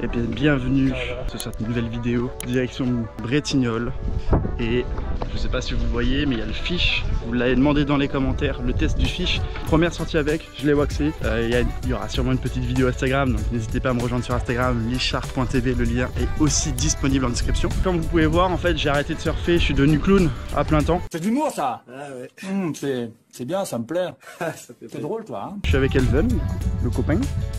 Et bien bienvenue sur cette nouvelle vidéo direction Bretignolles. Et je sais pas si vous le voyez, mais il y a le fiche. Vous l'avez demandé dans les commentaires, le test du fiche. Première sortie avec, je l'ai waxé. Il y aura sûrement une petite vidéo Instagram, donc n'hésitez pas à me rejoindre sur Instagram, lichard.tv, le lien est aussi disponible en description. Comme vous pouvez voir, en fait, j'ai arrêté de surfer, je suis devenu clown à plein temps. C'est de l'humour ça. Ah ouais. C'est bien, ça me plaît. C'est drôle toi. Hein. Je suis avec Elven, le copain.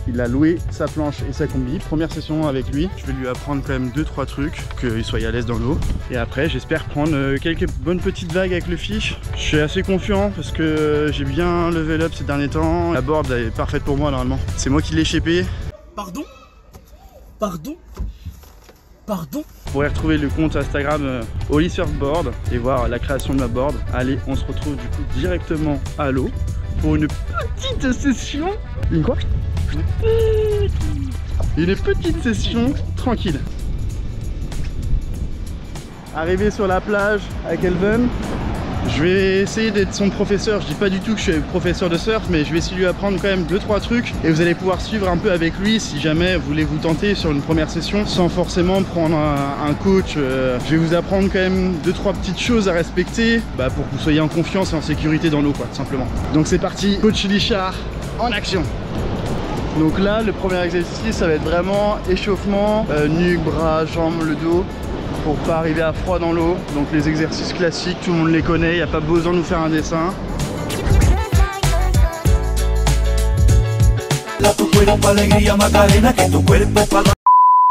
Il a loué sa planche et sa combi. Première session avec lui. Je vais lui apprendre quand même 2-3 trucs, qu'il soit à l'aise dans l'eau. Et après, j'espère prendre quelques bonnes petites vagues avec le fiche. Je suis assez confiant parce que j'ai bien level up ces derniers temps. La board est parfaite pour moi normalement. C'est moi qui l'ai shapé. Pardon? Pardon? Pardon? Vous pourrez retrouver le compte Instagram Oli Surfboard et voir la création de ma board. Allez, on se retrouve du coup directement à l'eau pour une petite session. Une quoi? Une petite session tranquille. Arrivé sur la plage avec Elven. Je vais essayer d'être son professeur. Je dis pas du tout que je suis professeur de surf, mais je vais essayer de lui apprendre quand même 2-3 trucs. Et vous allez pouvoir suivre un peu avec lui si jamais vous voulez vous tenter sur une première session sans forcément prendre un coach. Je vais vous apprendre quand même 2-3 petites choses à respecter pour que vous soyez en confiance et en sécurité dans l'eau, quoi, tout simplement. Donc c'est parti, coach Lichard en action. Donc là, le premier exercice, ça va être vraiment échauffement, nuque, bras, jambes, le dos, pour pas arriver à froid dans l'eau. Donc les exercices classiques, tout le monde les connaît, il n'y a pas besoin de nous faire un dessin.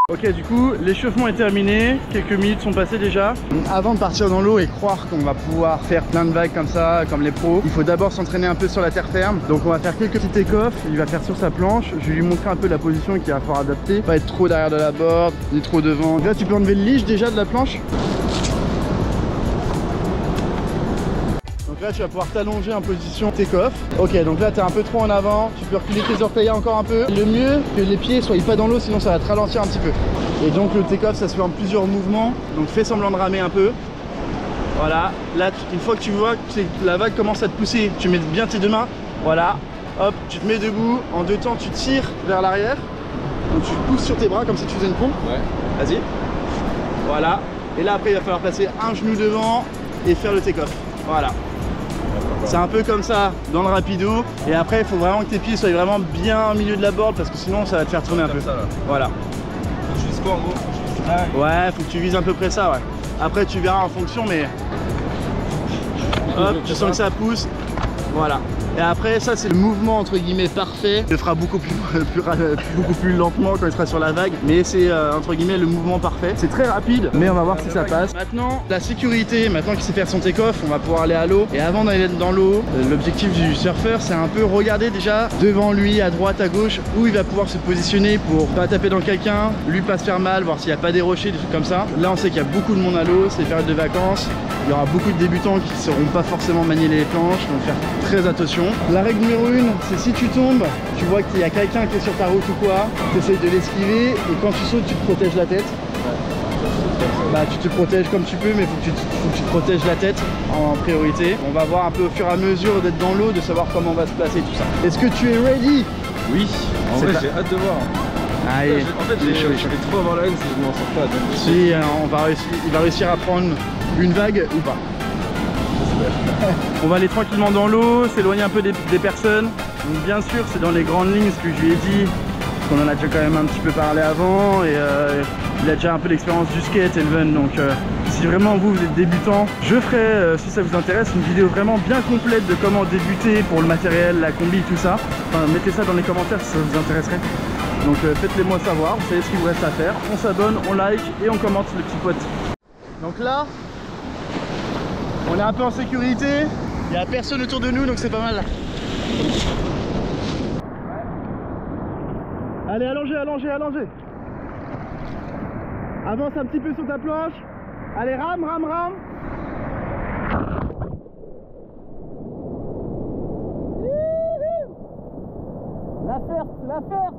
Ok, du coup, l'échauffement est terminé, quelques minutes sont passées déjà. Avant de partir dans l'eau et croire qu'on va pouvoir faire plein de vagues comme ça, comme les pros, il faut d'abord s'entraîner un peu sur la terre ferme. Donc on va faire quelques petits take-off, il va faire sur sa planche. Je vais lui montrer un peu la position qu'il va falloir adapter. Pas être trop derrière de la board, ni trop devant. Là, tu peux enlever le leash déjà de la planche. Là tu vas pouvoir t'allonger en position take-off. Ok, donc là tu es un peu trop en avant, tu peux reculer tes orteils encore un peu. Le mieux que les pieds soient pas dans l'eau, sinon ça va te ralentir un petit peu. Et donc le take-off ça se fait en plusieurs mouvements. Donc fais semblant de ramer un peu. Voilà, là une fois que tu vois que la vague commence à te pousser, tu mets bien tes deux mains. Voilà, hop, tu te mets debout. En deux temps tu tires vers l'arrière. Donc tu pousses sur tes bras comme si tu faisais une pompe. Ouais. Vas-y. Voilà. Et là après il va falloir passer un genou devant et faire le take-off. Voilà. C'est un peu comme ça dans le rapido. Et après il faut vraiment que tes pieds soient vraiment bien au milieu de la board parce que sinon ça va te faire tourner un peu. Ça, voilà. Je vise quoi en gros? Ouais, faut que tu vises à peu près ça, ouais. Après tu verras en fonction, mais hop, tu sens que ça pousse. Voilà. Et après ça c'est le mouvement entre guillemets parfait. Il le fera beaucoup plus lentement quand il sera sur la vague. Mais c'est entre guillemets le mouvement parfait. C'est très rapide, mais on va voir si ça passe. Maintenant, la sécurité, maintenant qu'il sait faire son take-off, on va pouvoir aller à l'eau. Et avant d'aller dans l'eau, l'objectif du surfeur c'est un peu regarder déjà devant lui, à droite, à gauche, où il va pouvoir se positionner pour pas taper dans quelqu'un, lui pas se faire mal, voir s'il n'y a pas des rochers, des trucs comme ça. Là on sait qu'il y a beaucoup de monde à l'eau, c'est les périodes de vacances. Il y aura beaucoup de débutants qui ne sauront pas forcément manier les planches, donc faire très attention. La règle numéro 1, c'est si tu tombes, tu vois qu'il y a quelqu'un qui est sur ta route ou quoi, tu essayes de l'esquiver et quand tu sautes, tu te protèges la tête. Tu te protèges comme tu peux, mais faut que tu te protèges la tête en priorité. On va voir un peu au fur et à mesure d'être dans l'eau, de savoir comment on va se placer, tout ça. Est-ce que tu es ready? Oui, en vrai j'ai hâte de voir. Allez, en fait, je vais trop avoir la haine si je m'en sors pas. Donc... Si, il va réussir à prendre une vague ou pas. On va aller tranquillement dans l'eau, s'éloigner un peu des personnes. Donc bien sûr, c'est dans les grandes lignes ce que je lui ai dit, qu'on en a déjà quand même un petit peu parlé avant et il a déjà un peu l'expérience du skate, Elven. Donc si vraiment vous êtes débutant, je ferai, si ça vous intéresse, une vidéo vraiment bien complète de comment débuter pour le matériel, la combi, tout ça. Enfin, mettez ça dans les commentaires si ça vous intéresserait. Donc faites-les moi savoir, vous savez ce qu'il vous reste à faire. On s'abonne, on like et on commente le petit pote. Donc là, on est un peu en sécurité, il n'y a personne autour de nous donc c'est pas mal là. Allez, allongez, allongez, allongez. Avance un petit peu sur ta planche. Allez, rame, rame, rame. La faire, la faire.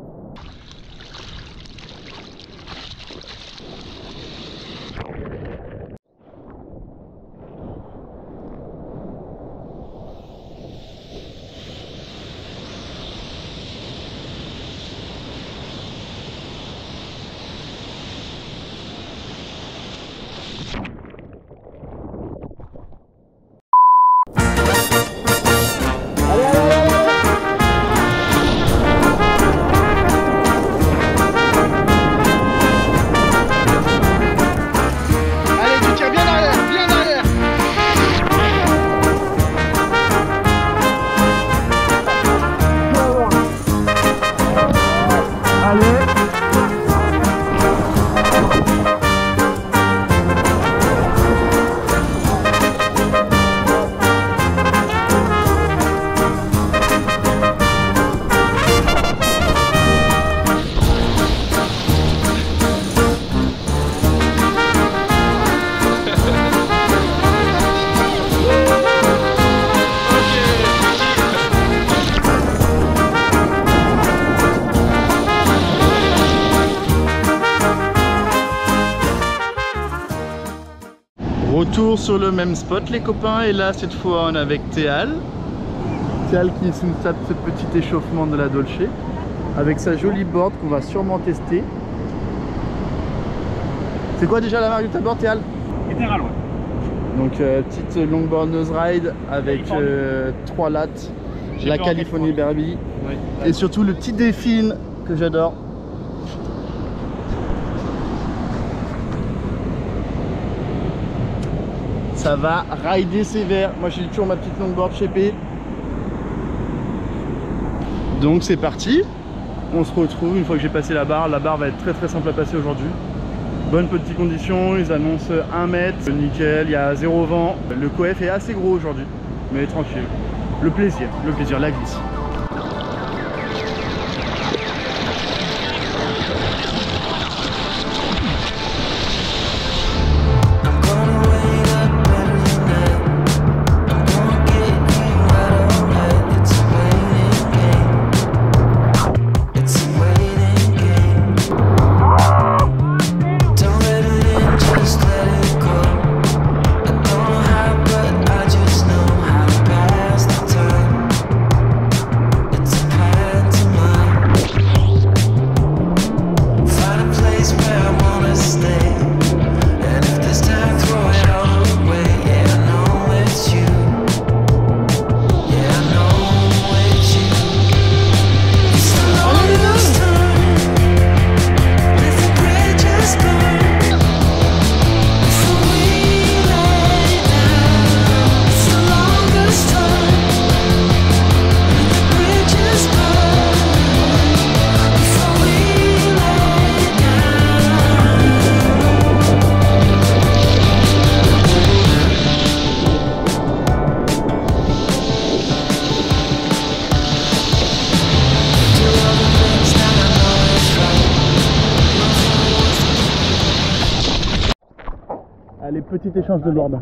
Retour sur le même spot les copains, et là cette fois on est avec Théal. Théal qui est sous le tas de ce petit échauffement de la Dolce, avec sa jolie board qu'on va sûrement tester. C'est quoi déjà la marque de ta board, Théal? Littéral, ouais. Donc petite longboard nose ride avec 3 lattes, la Californie Barbie, Oui. et surtout le petit Défine que j'adore. Ça va rider sévère. Moi j'ai toujours ma petite longboard chez P. Donc c'est parti. On se retrouve une fois que j'ai passé la barre. La barre va être très simple à passer aujourd'hui. Bonnes petites conditions, ils annoncent 1 mètre, nickel, il y a 0 vent. Le coef est assez gros aujourd'hui, mais tranquille. Le plaisir, la glisse. Allez, petit échange de board.